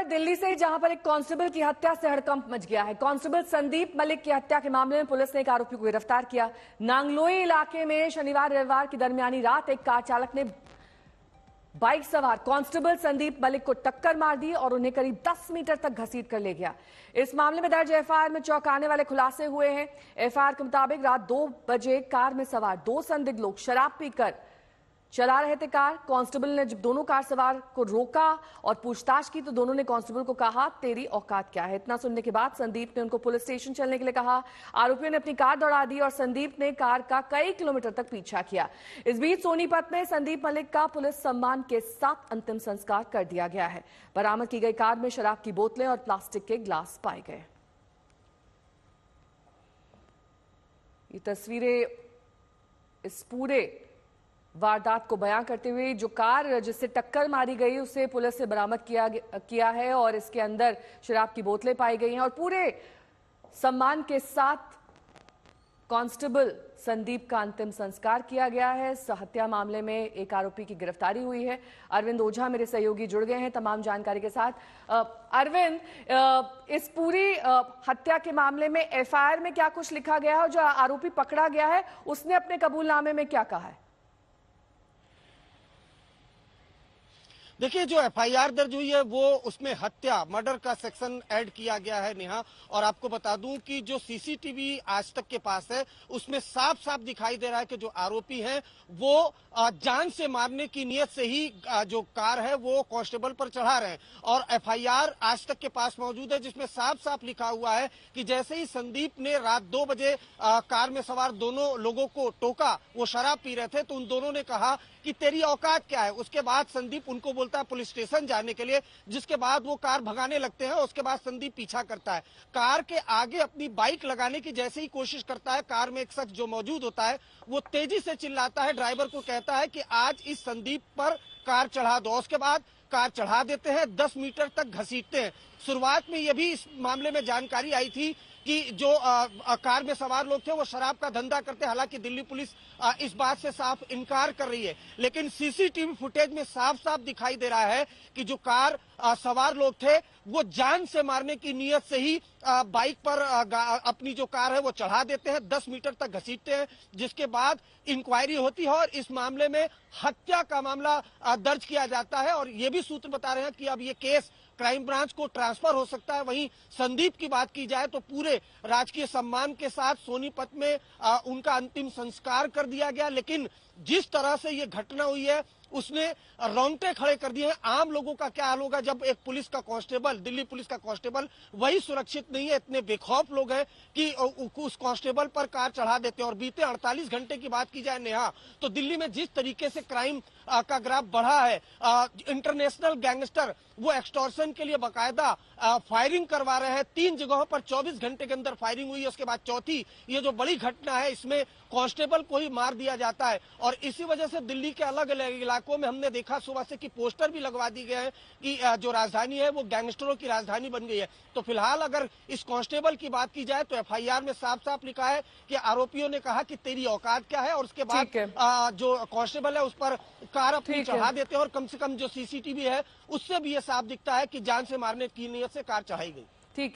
दिल्ली से, जहां पर एक कांस्टेबल की हत्या से हड़कंप मच गया है। कांस्टेबल संदीप मलिक की हत्या के मामले में पुलिस ने एक आरोपी को गिरफ्तार किया। नांगलोई इलाके में शनिवार रविवार की दरमियानी रात एक कार चालक ने बाइक सवार कांस्टेबल संदीप मलिक को टक्कर मार दी और उन्हें करीब 10 मीटर तक घसीट कर ले गया। इस मामले में दर्ज एफआईआर में चौंकाने वाले खुलासे हुए हैं। एफआईआर के मुताबिक रात 2 बजे कार में सवार 2 संदिग्ध लोग शराब पीकर चला रहे थे कार। कांस्टेबल ने जब दोनों कार सवार को रोका और पूछताछ की तो दोनों ने कांस्टेबल को कहा, तेरी औकात क्या है। इतना सुनने के बाद संदीप ने उनको पुलिस स्टेशन चलने के लिए कहा। आरोपियों ने अपनी कार दौड़ा दी और संदीप ने कार का कई किलोमीटर तक पीछा किया। इस बीच सोनीपत में संदीप मलिक का पुलिस सम्मान के साथ अंतिम संस्कार कर दिया गया है। बरामद की गई कार में शराब की बोतलें और प्लास्टिक के ग्लास पाए गए। ये तस्वीरें इस पूरे वारदात को बयां करते हुए, जो कार जिससे टक्कर मारी गई उसे पुलिस ने बरामद किया है और इसके अंदर शराब की बोतलें पाई गई हैं और पूरे सम्मान के साथ कांस्टेबल संदीप का अंतिम संस्कार किया गया है। इस हत्या मामले में एक आरोपी की गिरफ्तारी हुई है। अरविंद ओझा मेरे सहयोगी जुड़ गए हैं तमाम जानकारी के साथ। अरविंद, इस पूरी हत्या के मामले में एफआईआर में क्या कुछ लिखा गया है और जो आरोपी पकड़ा गया है उसने अपने कबूलनामे में क्या कहा है? देखिए, जो एफआईआर दर्ज हुई है वो उसमें हत्या मर्डर का सेक्शन ऐड किया गया है नेहा। और आपको बता दूं कि जो सीसीटीवी आज तक के पास है उसमें साफ साफ दिखाई दे रहा है कि जो आरोपी हैं वो जान से मारने की नीयत से ही जो कार है वो कांस्टेबल पर चढ़ा रहे हैं। और एफआईआर आज तक के पास मौजूद है जिसमें साफ साफ लिखा हुआ है कि जैसे ही संदीप ने रात 2 बजे कार में सवार दोनों लोगों को टोका, वो शराब पी रहे थे, तो उन दोनों ने कहा कि तेरी औकात क्या है। उसके बाद संदीप उनको बोलता है पुलिस स्टेशन जाने के लिए, जिसके बाद वो कार भगाने लगते हैं। उसके बाद संदीप पीछा करता है, कार के आगे अपनी बाइक लगाने की जैसे ही कोशिश करता है, कार में एक शख्स जो मौजूद होता है वो तेजी से चिल्लाता है, ड्राइवर को कहता है कि आज इस संदीप पर कार चढ़ा दो। उसके बाद कार चढ़ा देते हैं, 10 मीटर तक घसीटते हैं। शुरुआत में यह भी इस मामले में जानकारी आई थी कि जो कार में सवार लोग थे वो शराब का धंधा करते। हालांकि दिल्ली पुलिस इस बात से साफ इनकार कर रही है, लेकिन सीसीटीवी फुटेज में साफ साफ दिखाई दे रहा है कि जो कार सवार लोग थे वो जान से मारने की नीयत से ही बाइक पर अपनी जो कार है वो चढ़ा देते हैं, 10 मीटर तक घसीटते हैं। जिसके बाद इंक्वायरी होती है और इस मामले में हत्या का मामला दर्ज किया जाता है। और ये भी सूत्र बता रहे हैं कि अब ये केस क्राइम ब्रांच को ट्रांसफर हो सकता है। वहीं संदीप की बात की जाए तो पूरे राजकीय सम्मान के साथ सोनीपत में उनका अंतिम संस्कार कर दिया गया। लेकिन जिस तरह से ये घटना हुई है उसने रोंगटे खड़े कर दिए हैं। आम लोगों का क्या हाल होगा जब एक पुलिस का कांस्टेबल, दिल्ली पुलिस का कांस्टेबल वही सुरक्षित नहीं है। इतने बेखौफ लोग हैं कि उस कांस्टेबल पर कार चढ़ा देते हैं। और बीते 48 घंटे की बात की जाए नेहा, तो दिल्ली में जिस तरीके से क्राइम का ग्राफ बढ़ा है, इंटरनेशनल गैंगस्टर वो एक्सटॉर्शन के लिए बाकायदा फायरिंग करवा रहे हैं। 3 जगहों पर 24 घंटे के अंदर फायरिंग हुई है। उसके बाद चौथी ये जो बड़ी घटना है इसमें कांस्टेबल को ही मार दिया जाता है। और इसी वजह से दिल्ली के अलग अलग इलाकों में हमने देखा सुबह से कि पोस्टर भी लगवा दी गए हैं कि जो राजधानी है वो गैंगस्टरों की राजधानी बन गई है। तो फिलहाल अगर इस कांस्टेबल की बात की जाए तो एफआईआर में साफ साफ लिखा है कि आरोपियों ने कहा कि तेरी औकात क्या है। और उसके बाद जो कांस्टेबल है उस पर कार अपनी चढ़ा देते हैं। और कम से कम जो सीसीटीवी है उससे भी ये साफ दिखता है कि जान से मारने की नीयत से कार चढ़ाई गई।